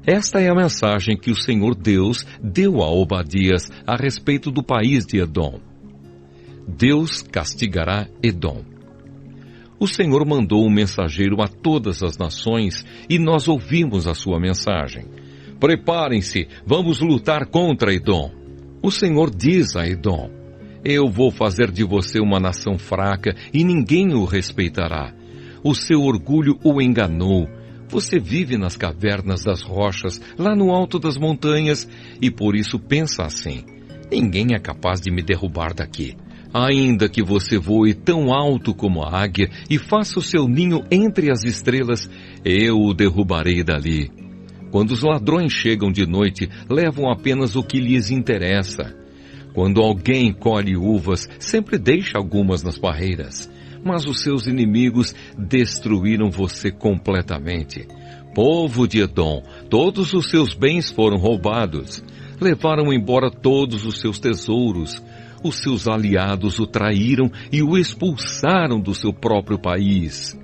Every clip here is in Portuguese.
Esta é a mensagem que o Senhor Deus deu a Obadias a respeito do país de Edom. Deus castigará Edom. O Senhor mandou um mensageiro a todas as nações e nós ouvimos a sua mensagem. Preparem-se, vamos lutar contra Edom. O Senhor diz a Edom: eu vou fazer de você uma nação fraca e ninguém o respeitará. O seu orgulho o enganou. Você vive nas cavernas das rochas, lá no alto das montanhas, e por isso pensa assim: ninguém é capaz de me derrubar daqui. Ainda que você voe tão alto como a águia e faça o seu ninho entre as estrelas, eu o derrubarei dali. Quando os ladrões chegam de noite, levam apenas o que lhes interessa. Quando alguém colhe uvas, sempre deixa algumas nas parreiras. Mas os seus inimigos destruíram você completamente. Povo de Edom, todos os seus bens foram roubados. Levaram embora todos os seus tesouros. Os seus aliados o traíram e o expulsaram do seu próprio país.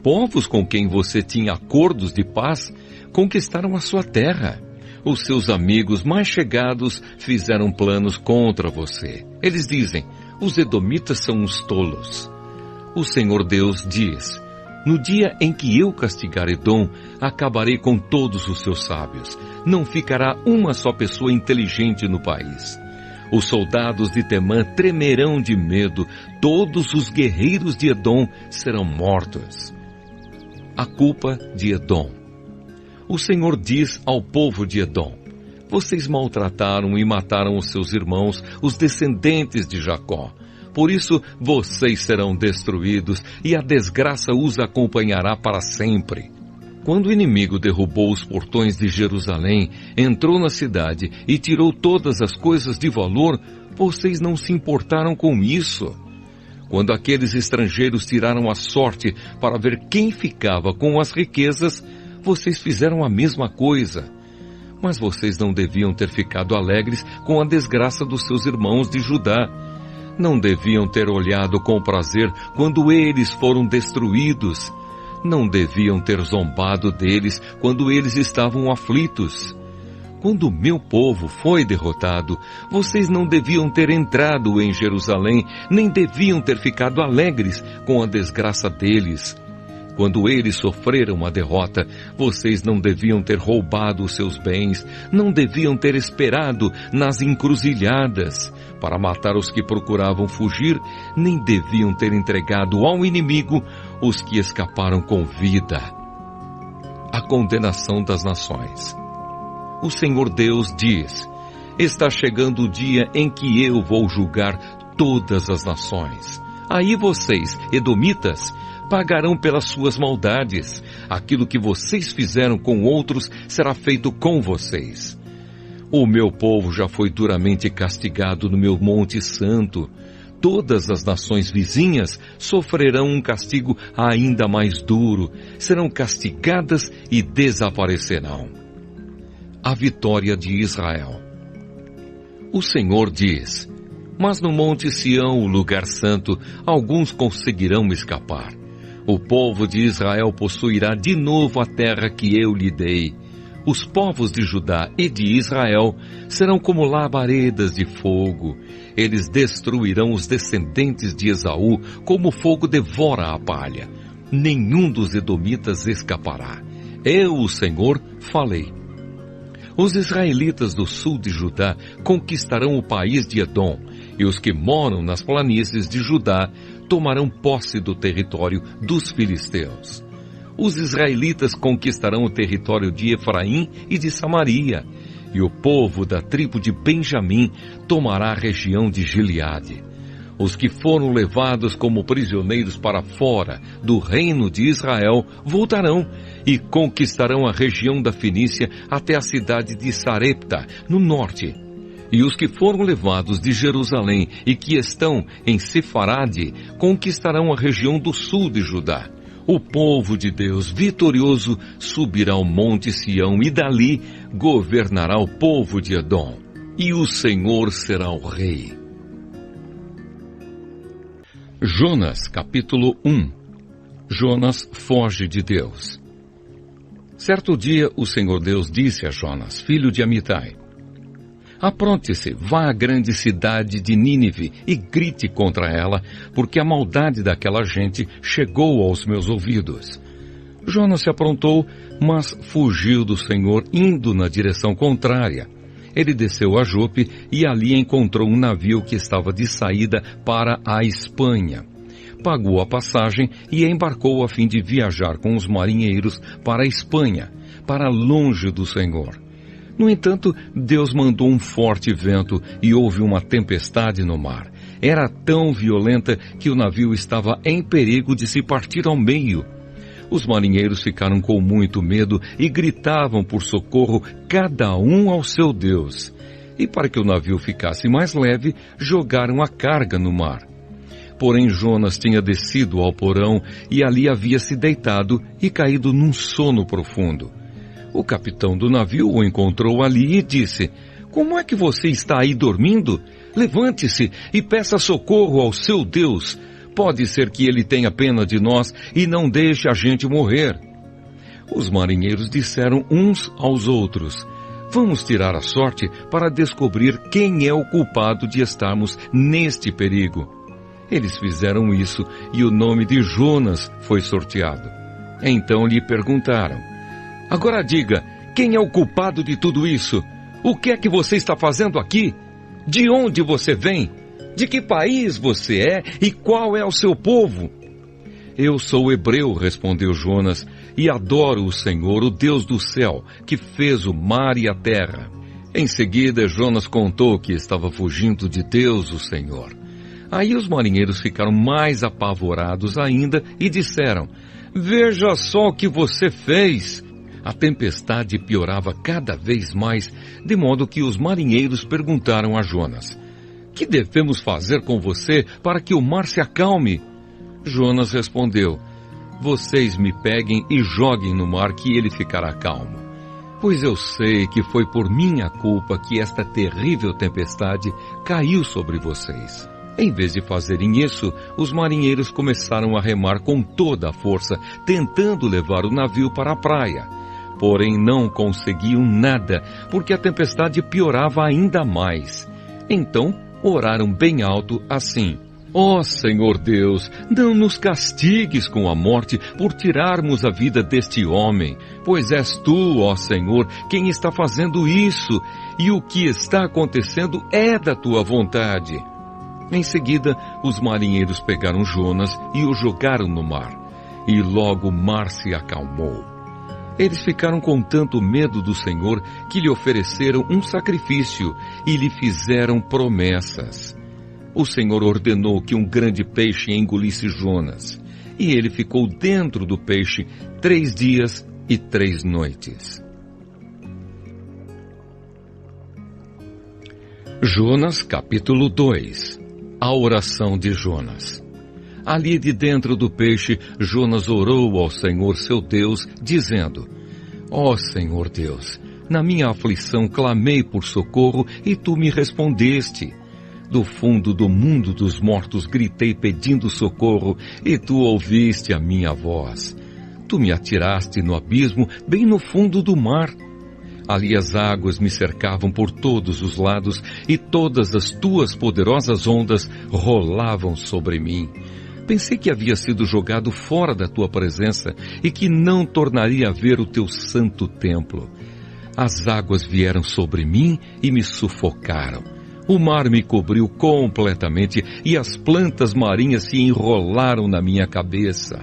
Povos com quem você tinha acordos de paz conquistaram a sua terra. Os seus amigos mais chegados fizeram planos contra você. Eles dizem: os edomitas são uns tolos. O Senhor Deus diz: no dia em que eu castigar Edom, acabarei com todos os seus sábios. Não ficará uma só pessoa inteligente no país. Os soldados de Temã tremerão de medo. Todos os guerreiros de Edom serão mortos. A culpa de Edom. O Senhor diz ao povo de Edom: vocês maltrataram e mataram os seus irmãos, os descendentes de Jacó. Por isso, vocês serão destruídos e a desgraça os acompanhará para sempre. Quando o inimigo derrubou os portões de Jerusalém, entrou na cidade e tirou todas as coisas de valor, vocês não se importaram com isso. Quando aqueles estrangeiros tiraram a sorte para ver quem ficava com as riquezas, vocês fizeram a mesma coisa. Mas vocês não deviam ter ficado alegres com a desgraça dos seus irmãos de Judá. Não deviam ter olhado com prazer quando eles foram destruídos. Não deviam ter zombado deles quando eles estavam aflitos. Quando o meu povo foi derrotado, vocês não deviam ter entrado em Jerusalém, nem deviam ter ficado alegres com a desgraça deles. Quando eles sofreram a derrota, vocês não deviam ter roubado os seus bens, não deviam ter esperado nas encruzilhadas para matar os que procuravam fugir, nem deviam ter entregado ao inimigo os que escaparam com vida. A condenação das nações. O Senhor Deus diz: está chegando o dia em que eu vou julgar todas as nações. Aí vocês, edomitas, pagarão pelas suas maldades. Aquilo que vocês fizeram com outros será feito com vocês. O meu povo já foi duramente castigado no meu Monte Santo. Todas as nações vizinhas sofrerão um castigo ainda mais duro. Serão castigadas e desaparecerão. A vitória de Israel. O Senhor diz: mas no Monte Sião, o lugar santo, alguns conseguirão escapar. O povo de Israel possuirá de novo a terra que eu lhe dei. Os povos de Judá e de Israel serão como labaredas de fogo. Eles destruirão os descendentes de Esaú, como o fogo devora a palha. Nenhum dos edomitas escapará. Eu, o Senhor, falei. Os israelitas do sul de Judá conquistarão o país de Edom, e os que moram nas planícies de Judá tomarão posse do território dos filisteus. Os israelitas conquistarão o território de Efraim e de Samaria, e o povo da tribo de Benjamim tomará a região de Gileade. Os que foram levados como prisioneiros para fora do reino de Israel voltarão e conquistarão a região da Fenícia até a cidade de Sarepta, no norte. E os que foram levados de Jerusalém e que estão em Sefarade conquistarão a região do sul de Judá. O povo de Deus vitorioso subirá ao monte Sião e dali governará o povo de Edom. E o Senhor será o rei. Jonas, capítulo 1. Jonas foge de Deus. Certo dia, o Senhor Deus disse a Jonas, filho de Amitai: apronte-se, vá à grande cidade de Nínive e grite contra ela, porque a maldade daquela gente chegou aos meus ouvidos. Jonas se aprontou, mas fugiu do Senhor, indo na direção contrária. Ele desceu a Jope e ali encontrou um navio que estava de saída para a Espanha. Pagou a passagem e embarcou a fim de viajar com os marinheiros para a Espanha, para longe do Senhor. No entanto, Deus mandou um forte vento e houve uma tempestade no mar. Era tão violenta que o navio estava em perigo de se partir ao meio. Os marinheiros ficaram com muito medo e gritavam por socorro, cada um ao seu Deus. E para que o navio ficasse mais leve, jogaram a carga no mar. Porém, Jonas tinha descido ao porão e ali havia se deitado e caído num sono profundo. O capitão do navio o encontrou ali e disse: como é que você está aí dormindo? Levante-se e peça socorro ao seu Deus. Pode ser que ele tenha pena de nós e não deixe a gente morrer. Os marinheiros disseram uns aos outros: vamos tirar a sorte para descobrir quem é o culpado de estarmos neste perigo. Eles fizeram isso e o nome de Jonas foi sorteado. Então lhe perguntaram: agora diga, quem é o culpado de tudo isso? O que é que você está fazendo aqui? De onde você vem? De que país você é e qual é o seu povo? Eu sou hebreu, respondeu Jonas, e adoro o Senhor, o Deus do céu, que fez o mar e a terra. Em seguida, Jonas contou que estava fugindo de Deus, o Senhor. Aí os marinheiros ficaram mais apavorados ainda e disseram: veja só o que você fez. A tempestade piorava cada vez mais, de modo que os marinheiros perguntaram a Jonas: que devemos fazer com você para que o mar se acalme? Jonas respondeu: vocês me peguem e joguem no mar que ele ficará calmo. Pois eu sei que foi por minha culpa que esta terrível tempestade caiu sobre vocês. Em vez de fazerem isso, os marinheiros começaram a remar com toda a força, tentando levar o navio para a praia. Porém não conseguiam nada, porque a tempestade piorava ainda mais. Então oraram bem alto assim: ó Senhor Deus, não nos castigues com a morte por tirarmos a vida deste homem, pois és tu, ó Senhor, quem está fazendo isso, e o que está acontecendo é da tua vontade. Em seguida, os marinheiros pegaram Jonas e o jogaram no mar, e logo o mar se acalmou. Eles ficaram com tanto medo do Senhor que lhe ofereceram um sacrifício e lhe fizeram promessas. O Senhor ordenou que um grande peixe engolisse Jonas, e ele ficou dentro do peixe 3 dias e 3 noites. Jonas capítulo 2. A oração de Jonas. Ali de dentro do peixe, Jonas orou ao Senhor seu Deus, dizendo: ó Senhor Deus, na minha aflição clamei por socorro e tu me respondeste. Do fundo do mundo dos mortos gritei pedindo socorro e tu ouviste a minha voz. Tu me atiraste no abismo, bem no fundo do mar. Ali as águas me cercavam por todos os lados e todas as tuas poderosas ondas rolavam sobre mim. Pensei que havia sido jogado fora da tua presença e que não tornaria a ver o teu santo templo. As águas vieram sobre mim e me sufocaram. O mar me cobriu completamente e as plantas marinhas se enrolaram na minha cabeça.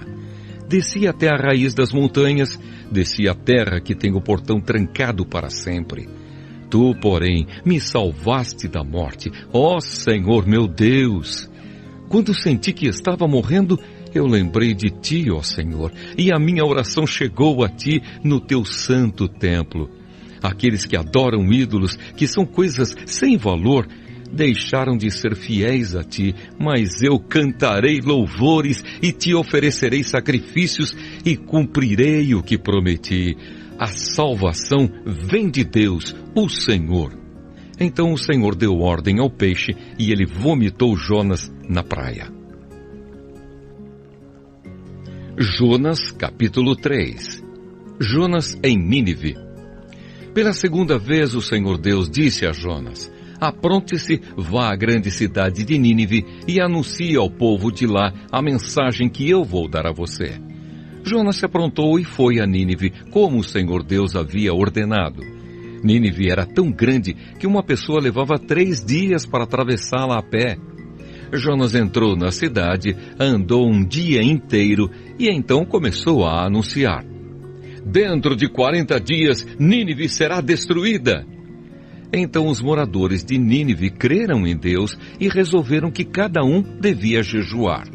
Desci até a raiz das montanhas, desci a terra que tem o portão trancado para sempre. Tu, porém, me salvaste da morte, ó Senhor meu Deus. Quando senti que estava morrendo, eu lembrei de ti, ó Senhor, e a minha oração chegou a ti no teu santo templo. Aqueles que adoram ídolos, que são coisas sem valor, deixaram de ser fiéis a ti, mas eu cantarei louvores e te oferecerei sacrifícios e cumprirei o que prometi. A salvação vem de Deus, o Senhor. Então o Senhor deu ordem ao peixe e ele vomitou Jonas na praia. Jonas capítulo 3. Jonas em Nínive. Pela segunda vez o Senhor Deus disse a Jonas: apronte-se, vá à grande cidade de Nínive e anuncie ao povo de lá a mensagem que eu vou dar a você. Jonas se aprontou e foi a Nínive, como o Senhor Deus havia ordenado. Nínive era tão grande que uma pessoa levava 3 dias para atravessá-la a pé. Jonas entrou na cidade, andou um dia inteiro e então começou a anunciar: dentro de 40 dias, Nínive será destruída. Então os moradores de Nínive creram em Deus e resolveram que cada um devia jejuar.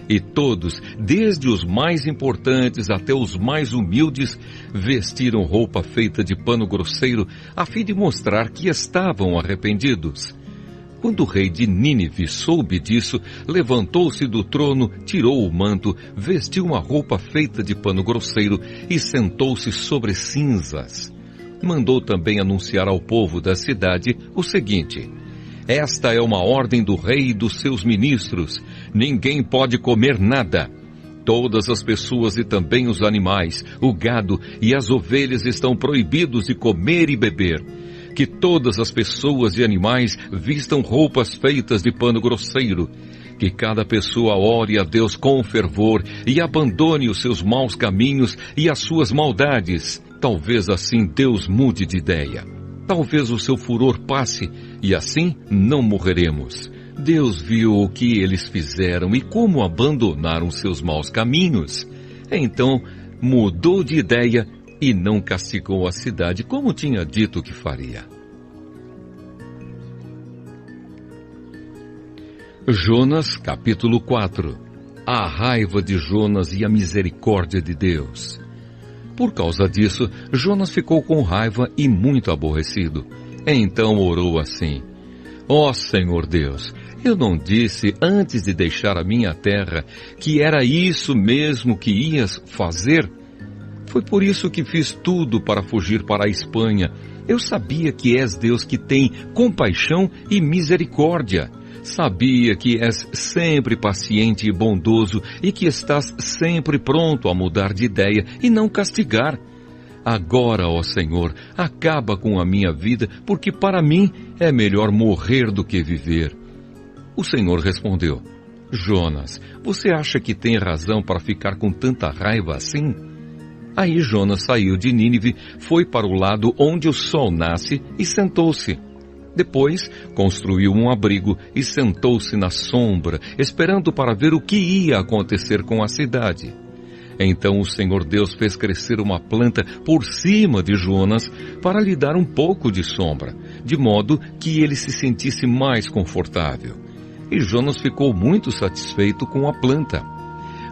E todos, desde os mais importantes até os mais humildes, vestiram roupa feita de pano grosseiro, a fim de mostrar que estavam arrependidos. Quando o rei de Nínive soube disso, levantou-se do trono, tirou o manto, vestiu uma roupa feita de pano grosseiro e sentou-se sobre cinzas. Mandou também anunciar ao povo da cidade o seguinte: esta é uma ordem do rei e dos seus ministros. Ninguém pode comer nada. Todas as pessoas e também os animais, o gado e as ovelhas estão proibidos de comer e beber. Que todas as pessoas e animais vistam roupas feitas de pano grosseiro. Que cada pessoa ore a Deus com fervor e abandone os seus maus caminhos e as suas maldades. Talvez assim Deus mude de ideia. Talvez o seu furor passe e assim não morreremos. Deus viu o que eles fizeram e como abandonaram seus maus caminhos. Então mudou de ideia e não castigou a cidade como tinha dito que faria. Jonas, capítulo 4. A raiva de Jonas e a misericórdia de Deus. Por causa disso, Jonas ficou com raiva e muito aborrecido. Então orou assim: ó Senhor Deus, eu não disse antes de deixar a minha terra que era isso mesmo que ias fazer? Foi por isso que fiz tudo para fugir para a Espanha. Eu sabia que és Deus que tem compaixão e misericórdia. Sabia que és sempre paciente e bondoso e que estás sempre pronto a mudar de ideia e não castigar. Agora, ó Senhor, acaba com a minha vida, porque para mim é melhor morrer do que viver. O Senhor respondeu: Jonas, você acha que tem razão para ficar com tanta raiva assim? Aí Jonas saiu de Nínive, foi para o lado onde o sol nasce e sentou-se. Depois construiu um abrigo e sentou-se na sombra, esperando para ver o que ia acontecer com a cidade. Então o Senhor Deus fez crescer uma planta por cima de Jonas para lhe dar um pouco de sombra, de modo que ele se sentisse mais confortável. E Jonas ficou muito satisfeito com a planta.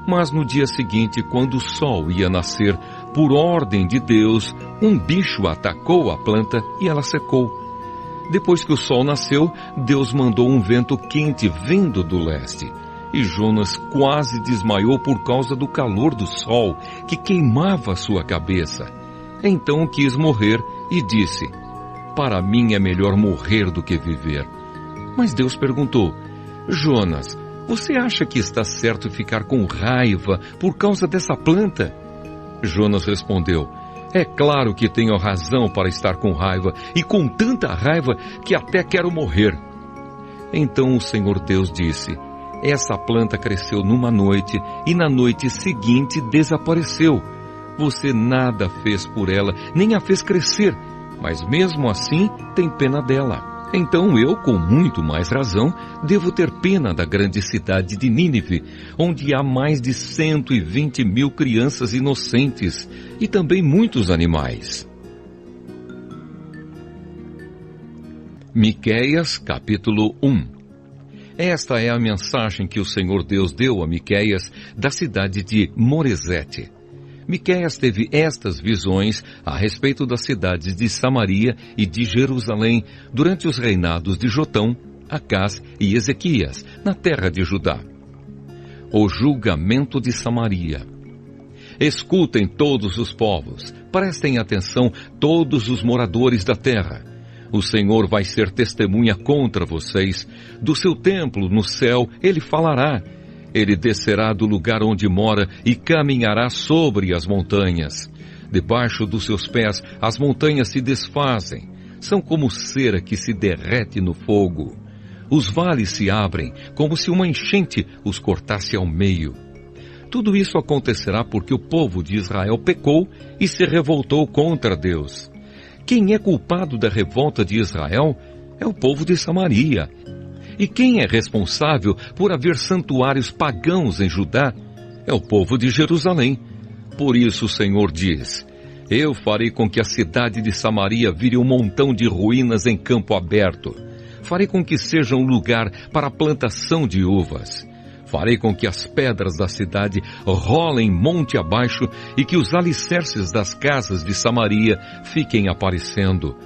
Mas no dia seguinte, quando o sol ia nascer, por ordem de Deus, um bicho atacou a planta e ela secou. Depois que o sol nasceu, Deus mandou um vento quente vindo do leste. E Jonas quase desmaiou por causa do calor do sol, que queimava a sua cabeça. Então quis morrer e disse: para mim é melhor morrer do que viver. Mas Deus perguntou: Jonas, você acha que está certo ficar com raiva por causa dessa planta? Jonas respondeu: é claro que tenho razão para estar com raiva, e com tanta raiva que até quero morrer. Então o Senhor Deus disse: essa planta cresceu numa noite, e na noite seguinte desapareceu. Você nada fez por ela, nem a fez crescer, mas mesmo assim tem pena dela. Então eu, com muito mais razão, devo ter pena da grande cidade de Nínive, onde há mais de 120.000 crianças inocentes e também muitos animais. Miqueias, capítulo 1. Esta é a mensagem que o Senhor Deus deu a Miqueias da cidade de Moresete. Miqueias teve estas visões a respeito das cidades de Samaria e de Jerusalém durante os reinados de Jotão, Acás e Ezequias, na terra de Judá. O julgamento de Samaria. Escutem todos os povos, prestem atenção todos os moradores da terra. O Senhor vai ser testemunha contra vocês. Do seu templo no céu ele falará. Ele descerá do lugar onde mora e caminhará sobre as montanhas. Debaixo dos seus pés, as montanhas se desfazem. São como cera que se derrete no fogo. Os vales se abrem, como se uma enchente os cortasse ao meio. Tudo isso acontecerá porque o povo de Israel pecou e se revoltou contra Deus. Quem é culpado da revolta de Israel é o povo de Samaria. E quem é responsável por haver santuários pagãos em Judá é o povo de Jerusalém. Por isso o Senhor diz: eu farei com que a cidade de Samaria vire um montão de ruínas em campo aberto. Farei com que seja um lugar para a plantação de uvas. Farei com que as pedras da cidade rolem monte abaixo e que os alicerces das casas de Samaria fiquem aparecendo.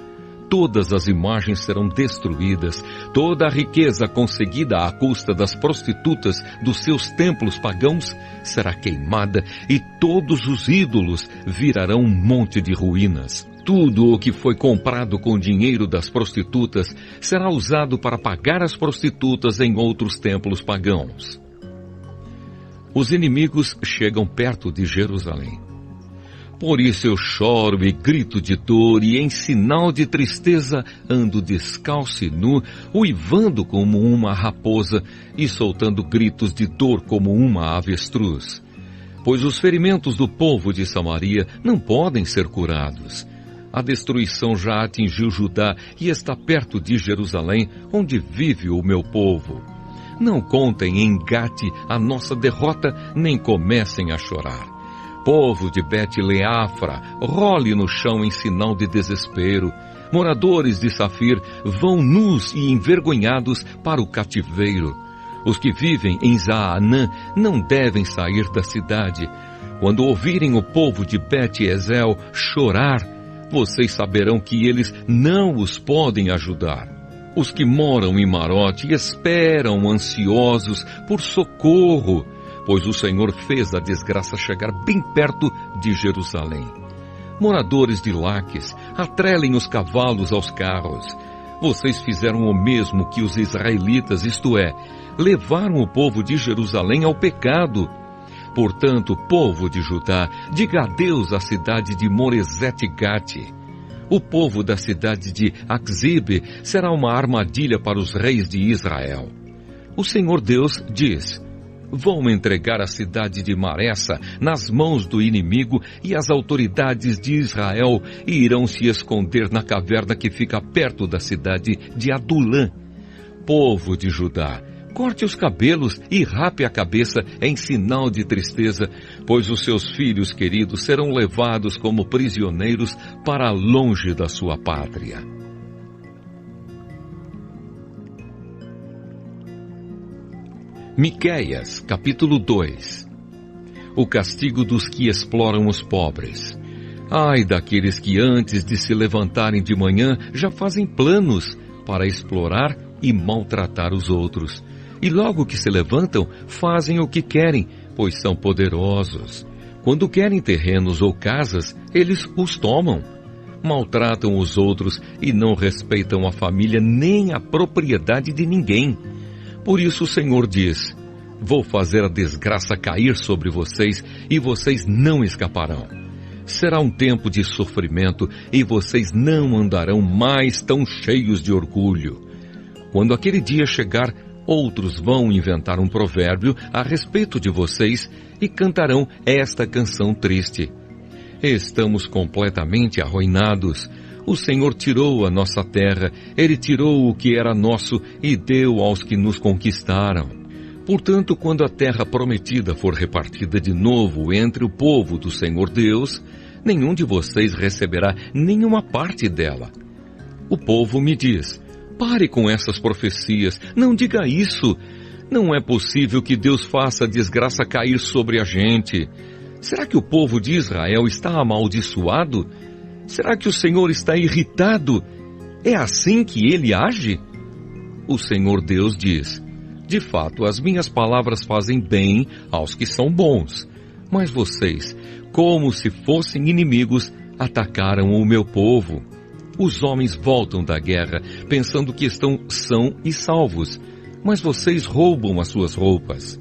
Todas as imagens serão destruídas, toda a riqueza conseguida à custa das prostitutas dos seus templos pagãos será queimada e todos os ídolos virarão um monte de ruínas. Tudo o que foi comprado com dinheiro das prostitutas será usado para pagar as prostitutas em outros templos pagãos. Os inimigos chegam perto de Jerusalém. Por isso eu choro e grito de dor, e em sinal de tristeza ando descalço e nu, uivando como uma raposa e soltando gritos de dor como uma avestruz. Pois os ferimentos do povo de Samaria não podem ser curados. A destruição já atingiu Judá e está perto de Jerusalém, onde vive o meu povo. Não contem em Gate a nossa derrota, nem comecem a chorar. Povo de Bet-Leafra, role no chão em sinal de desespero. Moradores de Safir, vão nus e envergonhados para o cativeiro. Os que vivem em Zaanã não devem sair da cidade. Quando ouvirem o povo de Bet-Ezel chorar, vocês saberão que eles não os podem ajudar. Os que moram em Marote esperam ansiosos por socorro, pois o Senhor fez a desgraça chegar bem perto de Jerusalém. Moradores de Laques, atrelem os cavalos aos carros. Vocês fizeram o mesmo que os israelitas, isto é, levaram o povo de Jerusalém ao pecado. Portanto, povo de Judá, diga adeus à cidade de Moresete-Gate. O povo da cidade de Axibe será uma armadilha para os reis de Israel. O Senhor Deus diz: vão entregar a cidade de Maressa nas mãos do inimigo, e as autoridades de Israel irão se esconder na caverna que fica perto da cidade de Adulã. Povo de Judá, corte os cabelos e rape a cabeça em sinal de tristeza, pois os seus filhos queridos serão levados como prisioneiros para longe da sua pátria. Miqueias, capítulo 2. O castigo dos que exploram os pobres. Ai daqueles que antes de se levantarem de manhã já fazem planos para explorar e maltratar os outros. E logo que se levantam, fazem o que querem, pois são poderosos. Quando querem terrenos ou casas, eles os tomam. Maltratam os outros e não respeitam a família nem a propriedade de ninguém. Por isso o Senhor diz: vou fazer a desgraça cair sobre vocês e vocês não escaparão. Será um tempo de sofrimento e vocês não andarão mais tão cheios de orgulho. Quando aquele dia chegar, outros vão inventar um provérbio a respeito de vocês e cantarão esta canção triste. Estamos completamente arruinados. O Senhor tirou a nossa terra, Ele tirou o que era nosso e deu aos que nos conquistaram. Portanto, quando a terra prometida for repartida de novo entre o povo do Senhor Deus, nenhum de vocês receberá nenhuma parte dela. O povo me diz: pare com essas profecias, não diga isso. Não é possível que Deus faça a desgraça cair sobre a gente. Será que o povo de Israel está amaldiçoado? Será que o Senhor está irritado? É assim que Ele age? O Senhor Deus diz: de fato, as minhas palavras fazem bem aos que são bons. Mas vocês, como se fossem inimigos, atacaram o meu povo. Os homens voltam da guerra, pensando que estão são e salvos. Mas vocês roubam as suas roupas.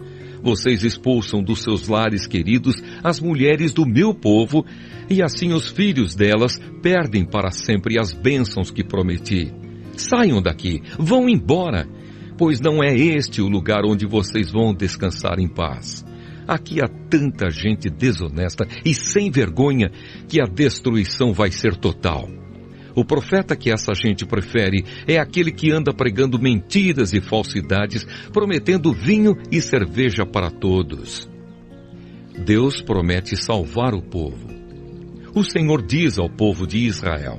Vocês expulsam dos seus lares queridos as mulheres do meu povo, e assim os filhos delas perdem para sempre as bênçãos que prometi. Saiam daqui, vão embora, pois não é este o lugar onde vocês vão descansar em paz. Aqui há tanta gente desonesta e sem vergonha que a destruição vai ser total. O profeta que essa gente prefere é aquele que anda pregando mentiras e falsidades, prometendo vinho e cerveja para todos. Deus promete salvar o povo. O Senhor diz ao povo de Israel: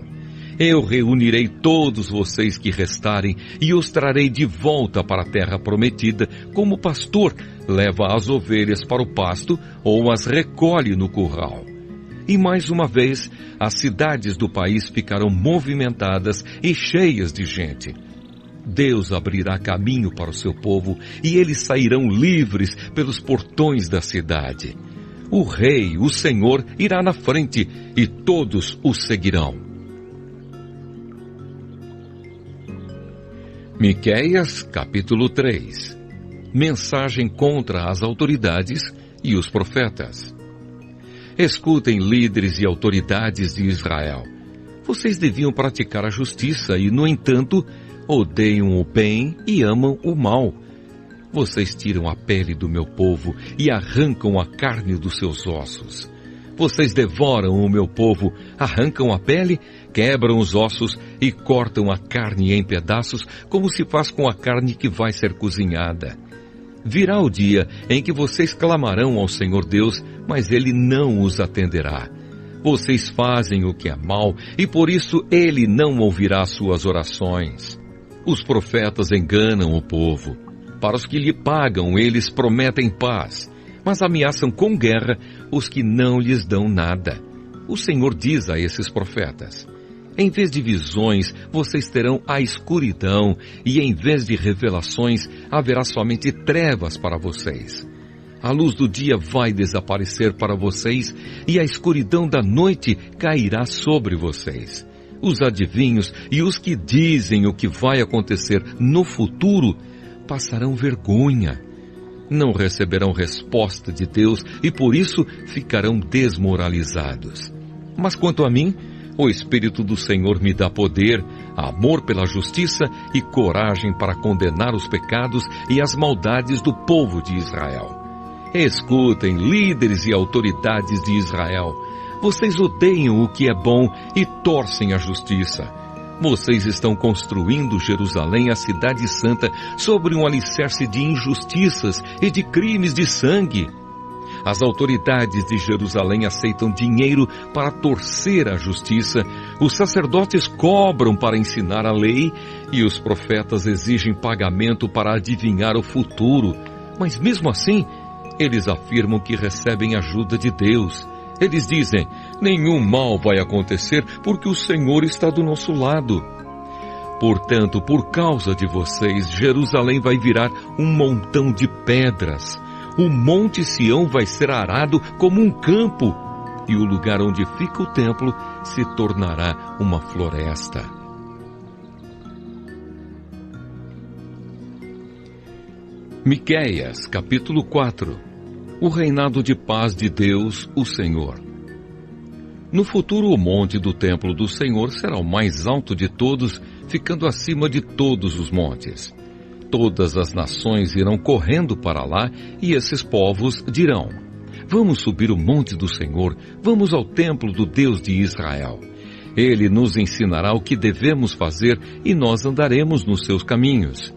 eu reunirei todos vocês que restarem e os trarei de volta para a terra prometida, como o pastor leva as ovelhas para o pasto ou as recolhe no curral. E mais uma vez, as cidades do país ficarão movimentadas e cheias de gente. Deus abrirá caminho para o seu povo e eles sairão livres pelos portões da cidade. O Rei, o Senhor, irá na frente e todos o seguirão. Miqueias, capítulo 3. Mensagem contra as autoridades e os profetas. Escutem, líderes e autoridades de Israel. Vocês deviam praticar a justiça e, no entanto, odeiam o bem e amam o mal. Vocês tiram a pele do meu povo e arrancam a carne dos seus ossos. Vocês devoram o meu povo, arrancam a pele, quebram os ossos e cortam a carne em pedaços, como se faz com a carne que vai ser cozinhada. Virá o dia em que vocês clamarão ao Senhor Deus, mas Ele não os atenderá. Vocês fazem o que é mal e por isso Ele não ouvirá suas orações. Os profetas enganam o povo. Para os que lhe pagam, eles prometem paz, mas ameaçam com guerra os que não lhes dão nada. O Senhor diz a esses profetas: em vez de visões, vocês terão a escuridão, e em vez de revelações, haverá somente trevas para vocês. A luz do dia vai desaparecer para vocês, e a escuridão da noite cairá sobre vocês. Os adivinhos e os que dizem o que vai acontecer no futuro passarão vergonha. Não receberão resposta de Deus e por isso ficarão desmoralizados. Mas quanto a mim, o Espírito do Senhor me dá poder, amor pela justiça e coragem para condenar os pecados e as maldades do povo de Israel. Escutem, líderes e autoridades de Israel. Vocês odeiam o que é bom e torcem a justiça. Vocês estão construindo Jerusalém, a cidade santa, sobre um alicerce de injustiças e de crimes de sangue. As autoridades de Jerusalém aceitam dinheiro para torcer a justiça, os sacerdotes cobram para ensinar a lei e os profetas exigem pagamento para adivinhar o futuro. Mas mesmo assim, eles afirmam que recebem ajuda de Deus. Eles dizem: nenhum mal vai acontecer porque o Senhor está do nosso lado. Portanto, por causa de vocês, Jerusalém vai virar um montão de pedras. O Monte Sião vai ser arado como um campo, e o lugar onde fica o templo se tornará uma floresta. Miqueias, capítulo 4. O reinado de paz de Deus, o Senhor. No futuro, o monte do templo do Senhor será o mais alto de todos, ficando acima de todos os montes. Todas as nações irão correndo para lá, e esses povos dirão: vamos subir o monte do Senhor, vamos ao templo do Deus de Israel. Ele nos ensinará o que devemos fazer e nós andaremos nos seus caminhos.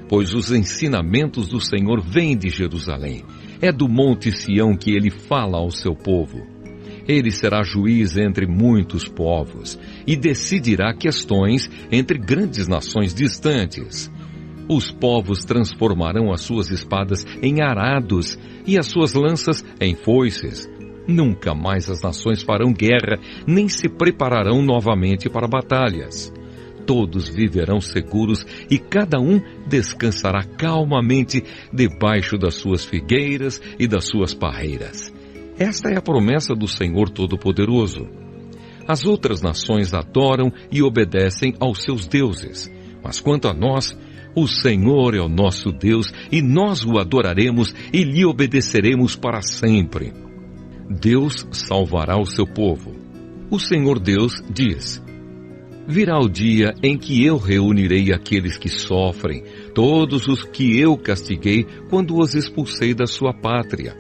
Pois os ensinamentos do Senhor vêm de Jerusalém. É do monte Sião que ele fala ao seu povo. Ele será juiz entre muitos povos e decidirá questões entre grandes nações distantes. Os povos transformarão as suas espadas em arados e as suas lanças em foices. Nunca mais as nações farão guerra, nem se prepararão novamente para batalhas. Todos viverão seguros e cada um descansará calmamente debaixo das suas figueiras e das suas parreiras. Esta é a promessa do Senhor Todo-Poderoso. As outras nações adoram e obedecem aos seus deuses, mas quanto a nós, O Senhor é o nosso Deus, e nós o adoraremos e lhe obedeceremos para sempre. Deus salvará o seu povo. O Senhor Deus diz: virá o dia em que eu reunirei aqueles que sofrem, todos os que eu castiguei quando os expulsei da sua pátria.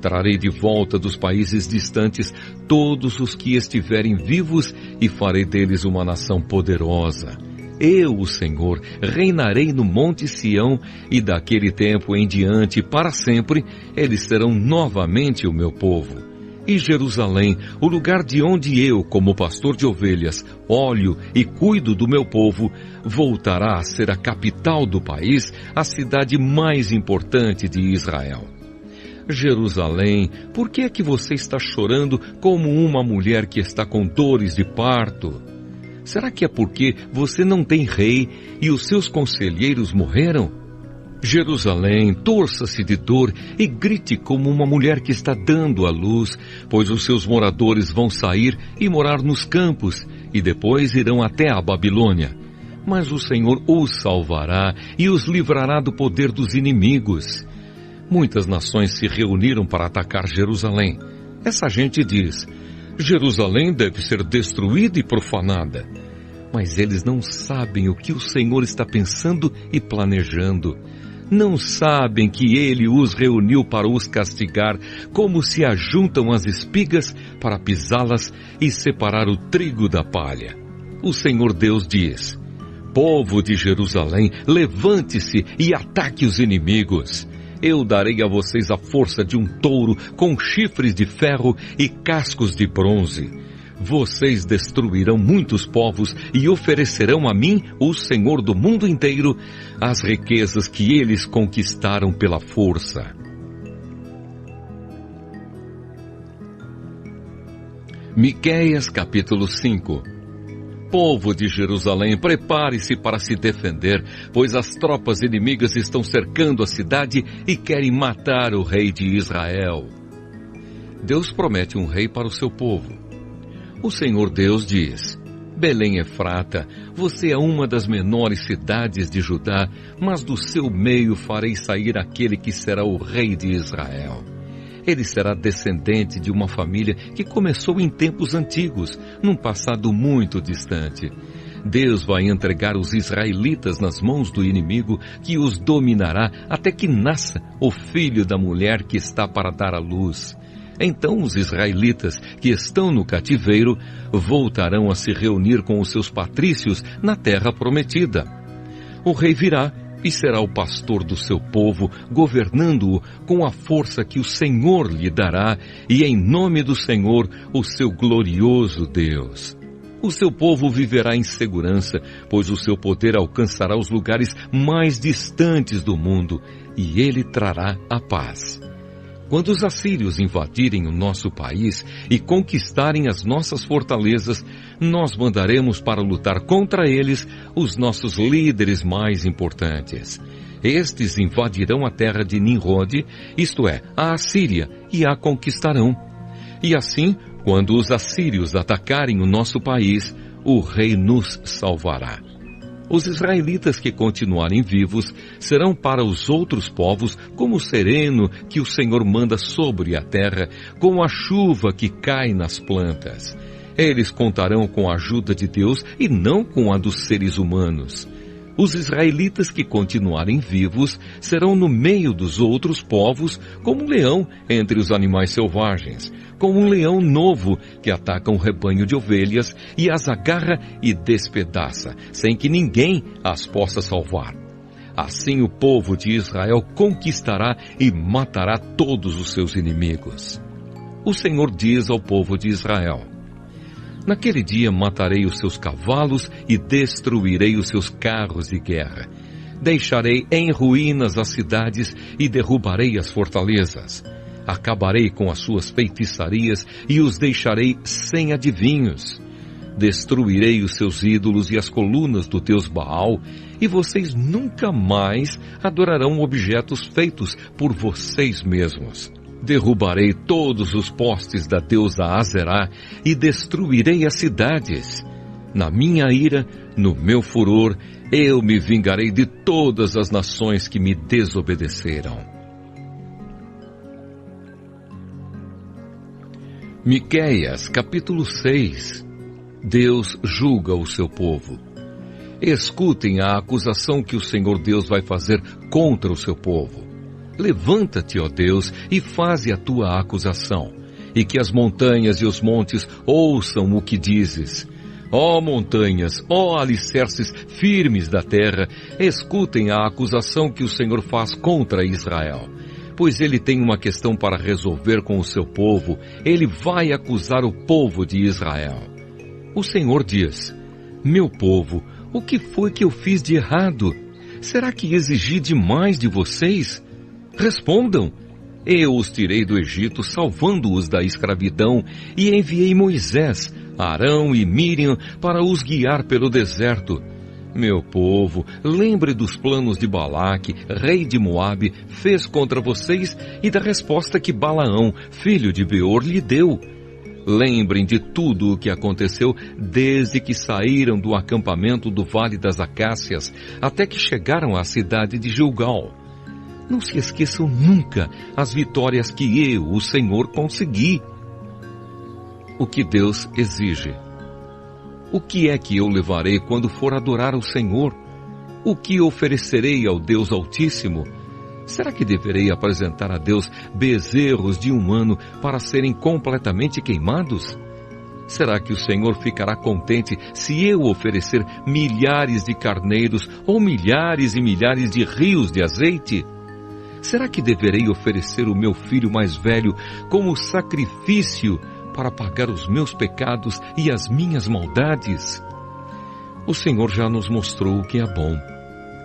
Trarei de volta dos países distantes todos os que estiverem vivos e farei deles uma nação poderosa. Eu, o Senhor, reinarei no Monte Sião, e daquele tempo em diante, para sempre, eles serão novamente o meu povo. E Jerusalém, o lugar de onde eu, como pastor de ovelhas, olho e cuido do meu povo, voltará a ser a capital do país, a cidade mais importante de Israel. Jerusalém, por que é que você está chorando como uma mulher que está com dores de parto? Será que é porque você não tem rei e os seus conselheiros morreram? Jerusalém, torça-se de dor e grite como uma mulher que está dando à luz, pois os seus moradores vão sair e morar nos campos, e depois irão até a Babilônia. Mas o Senhor os salvará e os livrará do poder dos inimigos. Muitas nações se reuniram para atacar Jerusalém. Essa gente diz: Jerusalém deve ser destruída e profanada. Mas eles não sabem o que o Senhor está pensando e planejando. Não sabem que Ele os reuniu para os castigar, como se ajuntam as espigas para pisá-las e separar o trigo da palha. O Senhor Deus diz: povo de Jerusalém, levante-se e ataque os inimigos. Eu darei a vocês a força de um touro com chifres de ferro e cascos de bronze. Vocês destruirão muitos povos e oferecerão a mim, o Senhor do mundo inteiro, as riquezas que eles conquistaram pela força. Miqueias capítulo 5. Povo de Jerusalém, prepare-se para se defender, pois as tropas inimigas estão cercando a cidade e querem matar o rei de Israel. Deus promete um rei para o seu povo. O Senhor Deus diz: Belém Efrata, você é uma das menores cidades de Judá, mas do seu meio farei sair aquele que será o rei de Israel. Ele será descendente de uma família que começou em tempos antigos, num passado muito distante. Deus vai entregar os israelitas nas mãos do inimigo, que os dominará até que nasça o filho da mulher que está para dar à luz. Então os israelitas que estão no cativeiro voltarão a se reunir com os seus patrícios na terra prometida. O rei virá e será o pastor do seu povo, governando-o com a força que o Senhor lhe dará, e em nome do Senhor, o seu glorioso Deus. O seu povo viverá em segurança, pois o seu poder alcançará os lugares mais distantes do mundo, e ele trará a paz. Quando os assírios invadirem o nosso país e conquistarem as nossas fortalezas, nós mandaremos para lutar contra eles os nossos líderes mais importantes. Estes invadirão a terra de Nimrod, isto é, a Assíria, e a conquistarão. E assim, quando os assírios atacarem o nosso país, o rei nos salvará. Os israelitas que continuarem vivos serão para os outros povos como o sereno que o Senhor manda sobre a terra, como a chuva que cai nas plantas. Eles contarão com a ajuda de Deus e não com a dos seres humanos. Os israelitas que continuarem vivos serão no meio dos outros povos como um leão entre os animais selvagens, como um leão novo que ataca um rebanho de ovelhas e as agarra e despedaça, sem que ninguém as possa salvar. Assim o povo de Israel conquistará e matará todos os seus inimigos. O Senhor diz ao povo de Israel: Naquele dia matarei os seus cavalos e destruirei os seus carros de guerra. Deixarei em ruínas as cidades e derrubarei as fortalezas. Acabarei com as suas feitiçarias e os deixarei sem adivinhos. Destruirei os seus ídolos e as colunas do deus Baal, e vocês nunca mais adorarão objetos feitos por vocês mesmos. Derrubarei todos os postes da deusa Azerá e destruirei as cidades. Na minha ira, no meu furor, eu me vingarei de todas as nações que me desobedeceram. Miqueias, capítulo 6. Deus julga o seu povo. Escutem a acusação que o Senhor Deus vai fazer contra o seu povo. Levanta-te, ó Deus, e faze a tua acusação, e que as montanhas e os montes ouçam o que dizes. Ó montanhas, ó alicerces firmes da terra, escutem a acusação que o Senhor faz contra Israel. Pois ele tem uma questão para resolver com o seu povo, ele vai acusar o povo de Israel. O Senhor diz: meu povo, o que foi que eu fiz de errado? Será que exigi demais de vocês? Respondam. Eu os tirei do Egito, salvando-os da escravidão, e enviei Moisés, Arão e Míriam para os guiar pelo deserto. Meu povo, lembre dos planos de Balaque, rei de Moabe, fez contra vocês e da resposta que Balaão, filho de Beor, lhe deu. Lembrem de tudo o que aconteceu desde que saíram do acampamento do Vale das Acácias até que chegaram à cidade de Gilgal. Não se esqueçam nunca as vitórias que eu, o Senhor, consegui. O que Deus exige. O que é que eu levarei quando for adorar o Senhor? O que oferecerei ao Deus Altíssimo? Será que deverei apresentar a Deus bezerros de um ano para serem completamente queimados? Será que o Senhor ficará contente se eu oferecer milhares de carneiros ou milhares e milhares de rios de azeite? Será que deverei oferecer o meu filho mais velho como sacrifício para pagar os meus pecados e as minhas maldades? O Senhor já nos mostrou o que é bom.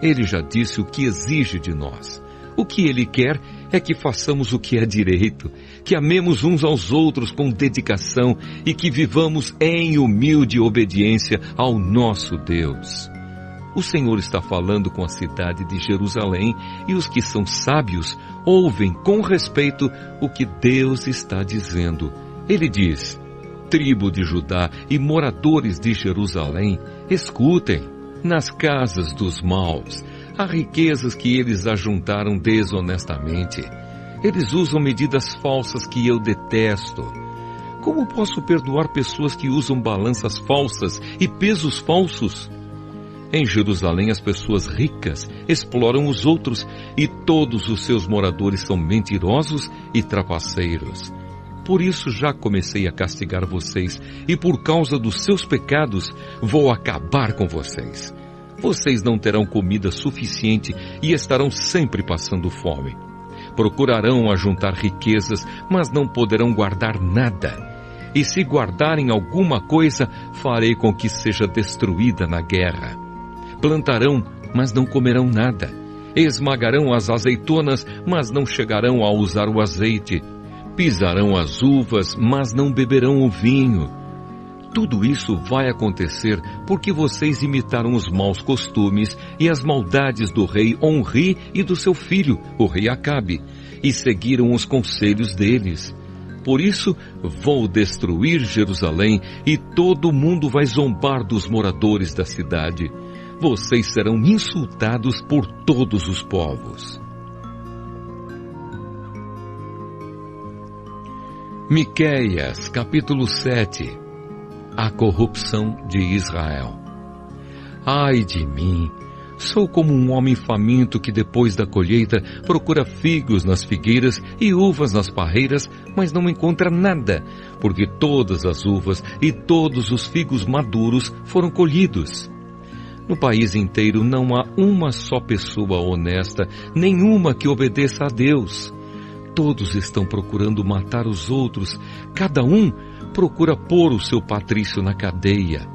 Ele já disse o que exige de nós. O que Ele quer é que façamos o que é direito, que amemos uns aos outros com dedicação e que vivamos em humilde obediência ao nosso Deus. O Senhor está falando com a cidade de Jerusalém e os que são sábios ouvem com respeito o que Deus está dizendo. Ele diz: tribo de Judá e moradores de Jerusalém, escutem. Nas casas dos maus, há riquezas que eles ajuntaram desonestamente. Eles usam medidas falsas que eu detesto. Como posso perdoar pessoas que usam balanças falsas e pesos falsos? Em Jerusalém, as pessoas ricas exploram os outros e todos os seus moradores são mentirosos e trapaceiros. Por isso já comecei a castigar vocês e por causa dos seus pecados vou acabar com vocês. Vocês não terão comida suficiente e estarão sempre passando fome. Procurarão ajuntar riquezas, mas não poderão guardar nada. E se guardarem alguma coisa, farei com que seja destruída na guerra. Plantarão, mas não comerão nada. Esmagarão as azeitonas, mas não chegarão a usar o azeite. Pisarão as uvas, mas não beberão o vinho. Tudo isso vai acontecer porque vocês imitaram os maus costumes e as maldades do rei Onri e do seu filho, o rei Acabe, e seguiram os conselhos deles. Por isso, vou destruir Jerusalém e todo mundo vai zombar dos moradores da cidade. Vocês serão insultados por todos os povos. Miqueias, capítulo 7. A corrupção de Israel. Ai de mim! Sou como um homem faminto que depois da colheita procura figos nas figueiras e uvas nas parreiras, mas não encontra nada, porque todas as uvas e todos os figos maduros foram colhidos. No país inteiro não há uma só pessoa honesta, nenhuma que obedeça a Deus. Todos estão procurando matar os outros, cada um procura pôr o seu patrício na cadeia.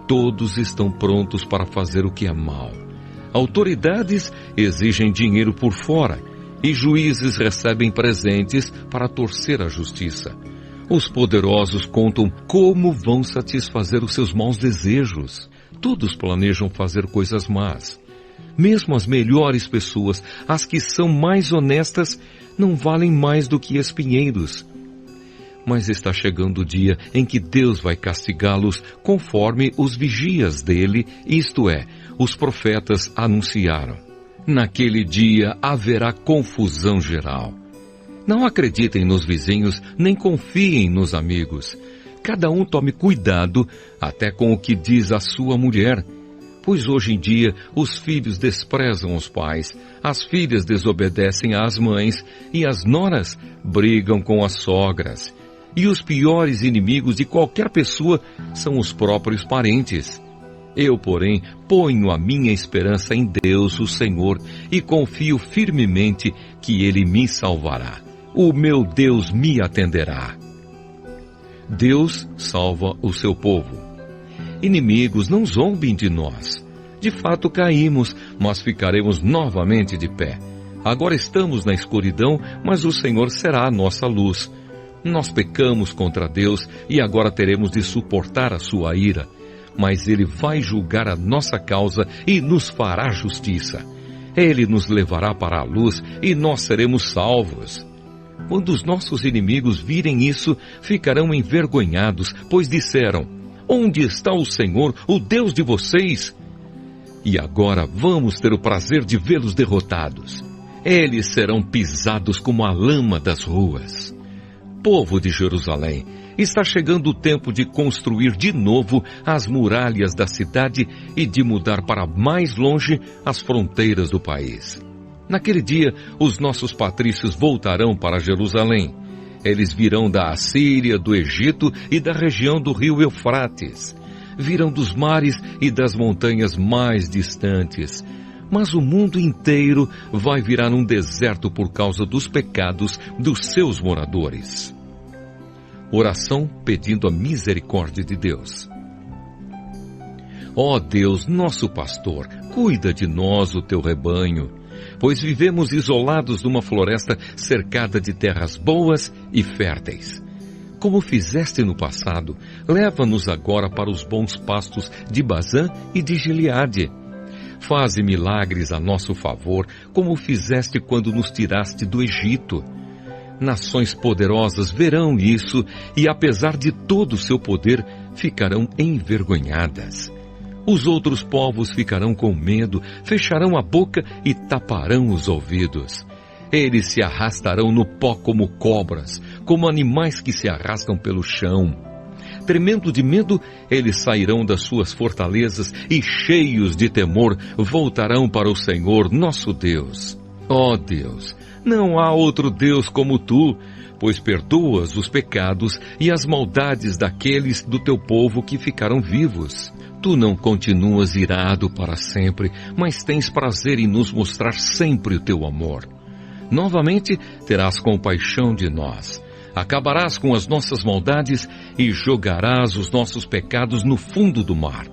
Todos estão prontos para fazer o que é mal. Autoridades exigem dinheiro por fora e juízes recebem presentes para torcer a justiça. Os poderosos contam como vão satisfazer os seus maus desejos. Todos planejam fazer coisas más. Mesmo as melhores pessoas, as que são mais honestas, não valem mais do que espinheiros. Mas está chegando o dia em que Deus vai castigá-los conforme os vigias dele, isto é, os profetas anunciaram. Naquele dia haverá confusão geral. Não acreditem nos vizinhos, nem confiem nos amigos. Cada um tome cuidado até com o que diz a sua mulher. Pois hoje em dia os filhos desprezam os pais, as filhas desobedecem às mães e as noras brigam com as sogras. E os piores inimigos de qualquer pessoa são os próprios parentes. Eu, porém, ponho a minha esperança em Deus, o Senhor, e confio firmemente que Ele me salvará. O meu Deus me atenderá. Deus salva o seu povo. Inimigos, não zombem de nós. De fato caímos, mas ficaremos novamente de pé. Agora estamos na escuridão, mas o Senhor será a nossa luz. Nós pecamos contra Deus e agora teremos de suportar a sua ira. Mas Ele vai julgar a nossa causa e nos fará justiça. Ele nos levará para a luz e nós seremos salvos. Quando os nossos inimigos virem isso, ficarão envergonhados, pois disseram: onde está o Senhor, o Deus de vocês? E agora vamos ter o prazer de vê-los derrotados. Eles serão pisados como a lama das ruas. Povo de Jerusalém, está chegando o tempo de construir de novo as muralhas da cidade e de mudar para mais longe as fronteiras do país. Naquele dia, os nossos patrícios voltarão para Jerusalém. Eles virão da Assíria, do Egito e da região do rio Eufrates. Virão dos mares e das montanhas mais distantes. Mas o mundo inteiro vai virar um deserto por causa dos pecados dos seus moradores. Oração pedindo a misericórdia de Deus. Ó Deus, nosso pastor, cuida de nós, o teu rebanho, pois vivemos isolados numa floresta cercada de terras boas e férteis. Como fizeste no passado, leva-nos agora para os bons pastos de Bazã e de Gileade. Faze milagres a nosso favor, como fizeste quando nos tiraste do Egito. Nações poderosas verão isso e, apesar de todo o seu poder, ficarão envergonhadas. Os outros povos ficarão com medo, fecharão a boca e taparão os ouvidos. Eles se arrastarão no pó como cobras, como animais que se arrastam pelo chão. Tremendo de medo, eles sairão das suas fortalezas e, cheios de temor, voltarão para o Senhor, nosso Deus. Ó Deus, não há outro Deus como tu, pois perdoas os pecados e as maldades daqueles do teu povo que ficaram vivos. Tu não continuas irado para sempre, mas tens prazer em nos mostrar sempre o teu amor. Novamente terás compaixão de nós. Acabarás com as nossas maldades e jogarás os nossos pecados no fundo do mar.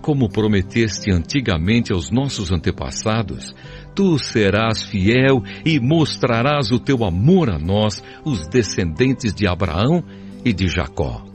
Como prometeste antigamente aos nossos antepassados, tu serás fiel e mostrarás o teu amor a nós, os descendentes de Abraão e de Jacó.